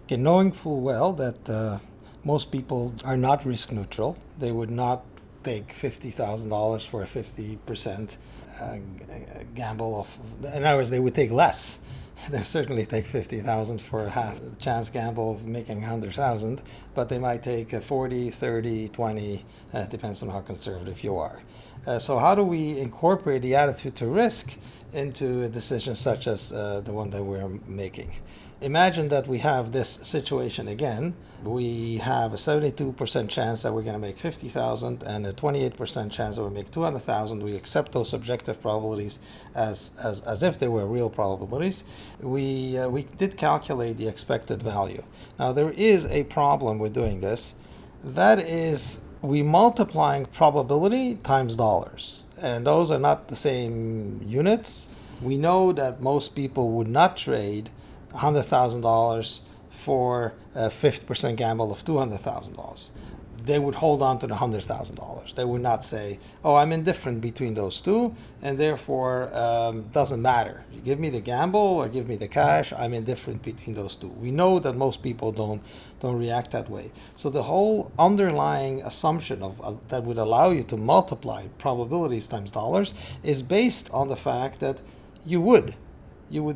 Okay, knowing full well that most people are not risk neutral, they would not take $50,000 for a 50% gamble of. In other words, they would take less. They certainly take 50,000 for a half chance gamble of making 100,000, but they might take 40, 30, 20. Depends on how conservative you are. So how do we incorporate the attitude to risk into a decision such as the one that we're making? Imagine that we have this situation again. We have a 72% chance that we're going to make 50,000 and a 28% chance that we'll make 200,000. We accept those subjective probabilities as if they were real probabilities. We did calculate the expected value. Now there is a problem with doing this. That is, we multiplying probability times dollars, and those are not the same units. We know that most people would not trade $100,000 for a 50% gamble of $200,000. They would hold on to the $100,000. They would not say, "Oh, I'm indifferent between those two, and therefore doesn't matter. You give me the gamble or give me the cash. I'm indifferent between those two." We know that most people don't react that way. So the whole underlying assumption of that would allow you to multiply probabilities times dollars is based on the fact that you would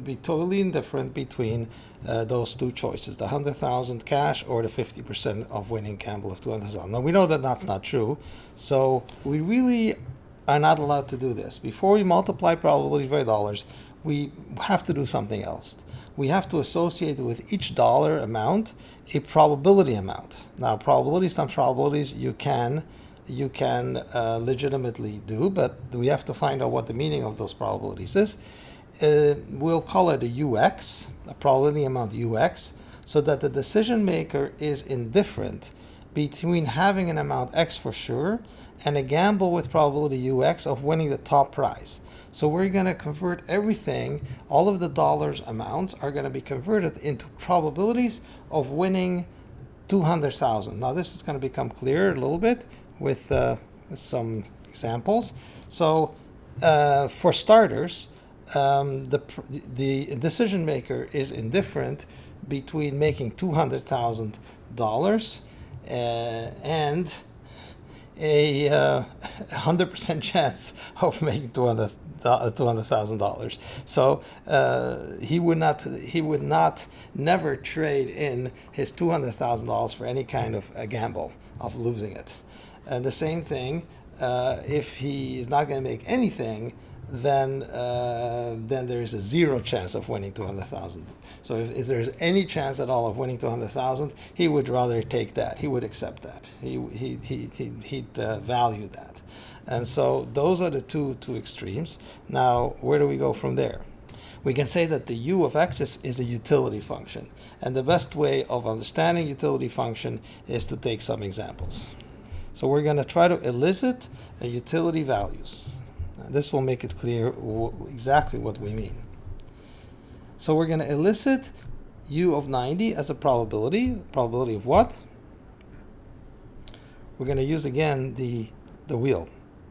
be totally indifferent between those two choices, the 100,000 cash or the 50% of winning gamble of 200,000. Now we know that that's not true, so we really are not allowed to do this. Before we multiply probabilities by dollars, we have to do something else. We have to associate with each dollar amount a probability amount. Now probabilities times probabilities you can legitimately do, but we have to find out what the meaning of those probabilities is. We'll call it a UX, a probability amount UX, so that the decision maker is indifferent between having an amount X for sure and a gamble with probability UX of winning the top prize. So we're going to convert everything, all of the dollars amounts are going to be converted into probabilities of winning 200,000. Now this is going to become clearer a little bit with some examples. So for starters, the decision maker is indifferent between making $200,000 and a 100% chance of making $200,000. So he would not never trade in his $200,000 for any kind of a gamble of losing it. And the same thing, if he is not going to make anything, then there is a zero chance of winning 200,000. So if there's any chance at all of winning 200,000, he would rather take that. He would accept that. He'd value that. And so those are the two extremes. Now, where do we go from there? We can say that the U of X is a utility function. And the best way of understanding utility function is to take some examples. So we're going to try to elicit utility values. This will make it clear exactly what we mean. So we're going to elicit U of 90 as a probability. Probability of what? We're going to use again the wheel.